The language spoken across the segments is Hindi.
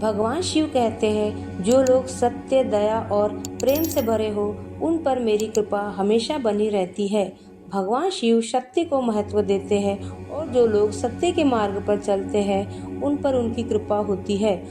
भगवान शिव कहते हैं, जो लोग सत्य, दया और प्रेम से भरे हो, उन पर मेरी कृपा हमेशा बनी रहती है। भगवान शिव सत्य को महत्व देते हैं और जो लोग सत्य के मार्ग पर चलते हैं, उन पर उनकी कृपा होती है।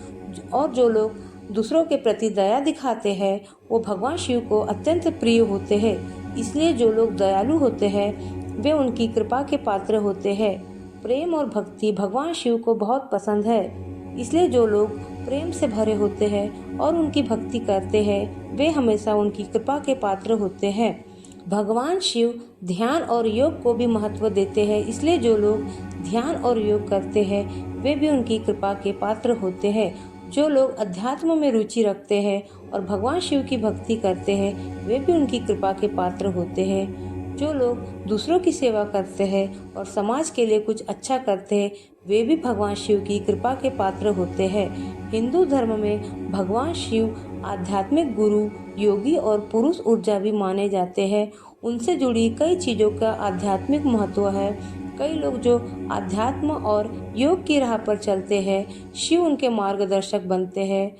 और जो लोग दूसरों के प्रति दया दिखाते हैं, वो भगवान शिव को अत्यंत प्रिय होते हैं। इसलिए जो लोग दयालु होते हैं, वे उनकी कृपा के पात्र होते हैं। प्रेम और भक्ति भगवान शिव को बहुत पसंद है। इसलिए जो लोग प्रेम से भरे होते हैं और उनकी भक्ति करते हैं, वे हमेशा उनकी कृपा के पात्र होते हैं। भगवान शिव ध्यान और योग को भी महत्व देते हैं। इसलिए जो लोग ध्यान और योग करते हैं, वे भी उनकी कृपा के पात्र होते हैं। जो लोग अध्यात्म में रुचि रखते हैं और भगवान शिव की भक्ति करते हैं, वे भी उनकी कृपा के पात्र होते हैं। जो लोग दूसरों की सेवा करते हैं और समाज के लिए कुछ अच्छा करते हैं, वे भी भगवान शिव की कृपा के पात्र होते हैं। हिंदू धर्म में भगवान शिव आध्यात्मिक गुरु, योगी और पुरुष ऊर्जा भी माने जाते हैं। उनसे जुड़ी कई चीज़ों का आध्यात्मिक महत्व है। कई लोग जो आध्यात्म और योग की राह पर चलते हैं, शिव उनके मार्गदर्शक बनते हैं।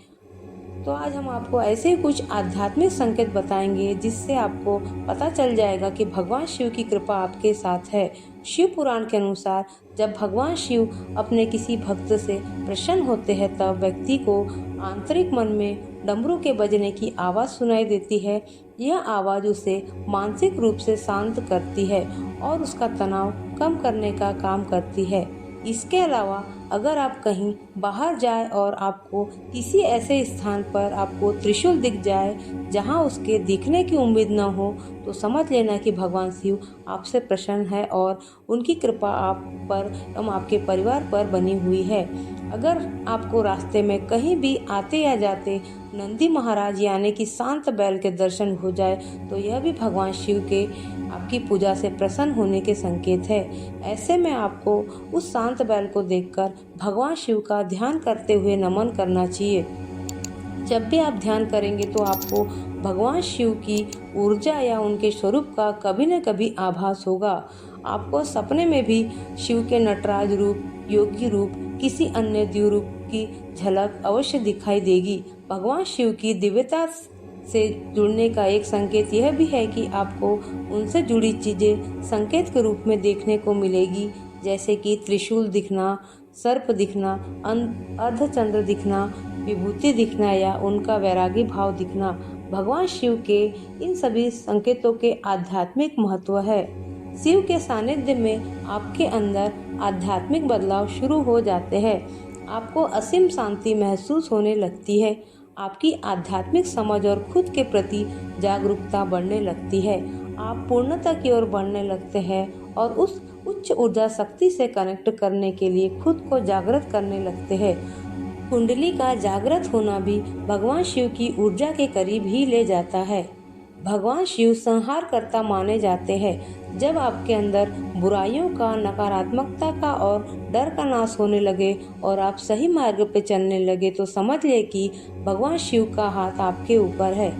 तो आज हम आपको ऐसे ही कुछ आध्यात्मिक संकेत बताएंगे, जिससे आपको पता चल जाएगा कि भगवान शिव की कृपा आपके साथ है। शिव पुराण के अनुसार जब भगवान शिव अपने किसी भक्त से प्रसन्न होते हैं, तब व्यक्ति को आंतरिक मन में डमरू के बजने की आवाज़ सुनाई देती है। यह आवाज़ उसे मानसिक रूप से शांत करती है और उसका तनाव कम करने का काम करती है। इसके अलावा अगर आप कहीं बाहर जाए और आपको किसी ऐसे स्थान पर आपको त्रिशूल दिख जाए जहां उसके दिखने की उम्मीद न हो, तो समझ लेना कि भगवान शिव आपसे प्रसन्न है और उनकी कृपा आप पर एवं आपके परिवार पर बनी हुई है। अगर आपको रास्ते में कहीं भी आते या जाते नंदी महाराज यानी कि शांत बैल के दर्शन हो जाए, तो यह भी भगवान शिव के आपकी पूजा से प्रसन्न होने के संकेत है। ऐसे में आपको उस शांत बैल को देखकर भगवान शिव का ध्यान करते हुए नमन करना चाहिए। जब भी आप ध्यान करेंगे तो आपको भगवान शिव की ऊर्जा या उनके स्वरूप का कभी न कभी आभास होगा। आपको सपने में भी शिव के नटराज रूप, योगी रूप, किसी अन्य देव रूप की झलक अवश्य दिखाई देगी। भगवान शिव की दिव्यता से जुड़ने का एक संकेत यह भी है कि आपको उनसे जुड़ी चीजें संकेत के रूप में देखने को मिलेगी, जैसे कि त्रिशूल दिखना, सर्प दिखना, अर्धचंद्र दिखना, विभूति दिखना या उनका वैरागी भाव दिखना। भगवान शिव के इन सभी संकेतों के आध्यात्मिक महत्व है। शिव के सानिध्य में आपके अंदर आध्यात्मिक बदलाव शुरू हो जाते हैं। आपको असीम शांति महसूस होने लगती है। आपकी आध्यात्मिक समझ और खुद के प्रति जागरूकता बढ़ने लगती है। आप पूर्णता की ओर बढ़ने लगते हैं और उस उच्च ऊर्जा शक्ति से कनेक्ट करने के लिए खुद को जागृत करने लगते हैं। कुंडली का जागृत होना भी भगवान शिव की ऊर्जा के करीब ही ले जाता है। भगवान शिव संहारकर्ता माने जाते हैं। जब आपके अंदर बुराइयों का, नकारात्मकता का और डर का नाश होने लगे और आप सही मार्ग पे चलने लगे, तो समझ ले कि भगवान शिव का हाथ आपके ऊपर है।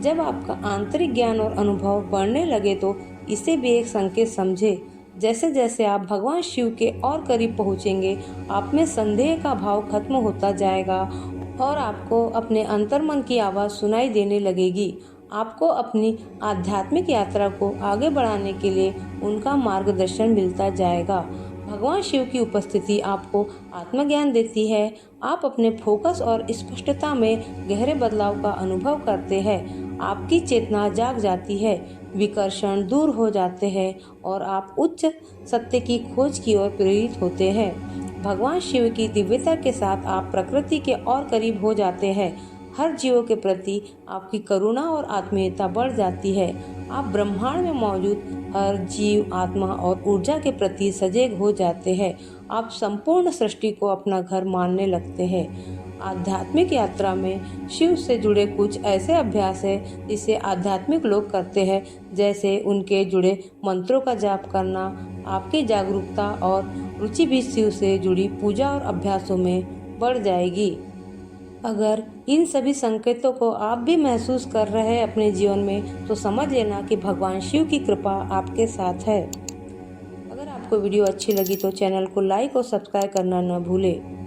जब आपका आंतरिक ज्ञान और अनुभव बढ़ने लगे, तो इसे भी एक संकेत समझे। जैसे जैसे आप भगवान शिव के और करीब पहुँचेंगे, आप में संदेह का भाव खत्म होता जाएगा और आपको अपने अंतर्मन की आवाज़ सुनाई देने लगेगी। आपको अपनी आध्यात्मिक यात्रा को आगे बढ़ाने के लिए उनका मार्गदर्शन मिलता जाएगा। भगवान शिव की उपस्थिति आपको आत्मज्ञान देती है। आप अपने फोकस और स्पष्टता में गहरे बदलाव का अनुभव करते हैं। आपकी चेतना जाग जाती है, विकर्षण दूर हो जाते हैं और आप उच्च सत्य की खोज की ओर प्रेरित होते हैं। भगवान शिव की दिव्यता के साथ आप प्रकृति के और करीब हो जाते हैं। हर जीवों के प्रति आपकी करुणा और आत्मीयता बढ़ जाती है। आप ब्रह्मांड में मौजूद हर जीव, आत्मा और ऊर्जा के प्रति सजग हो जाते हैं। आप संपूर्ण सृष्टि को अपना घर मानने लगते हैं। आध्यात्मिक यात्रा में शिव से जुड़े कुछ ऐसे अभ्यास है जिसे आध्यात्मिक लोग करते हैं, जैसे उनके जुड़े मंत्रों का जाप करना। आपकी जागरूकता और रुचि भी शिव से जुड़ी पूजा और अभ्यासों में बढ़ जाएगी। अगर इन सभी संकेतों को आप भी महसूस कर रहे हैं अपने जीवन में, तो समझ लेना कि भगवान शिव की कृपा आपके साथ है। अगर आपको वीडियो अच्छी लगी तो चैनल को लाइक और सब्सक्राइब करना न भूलें।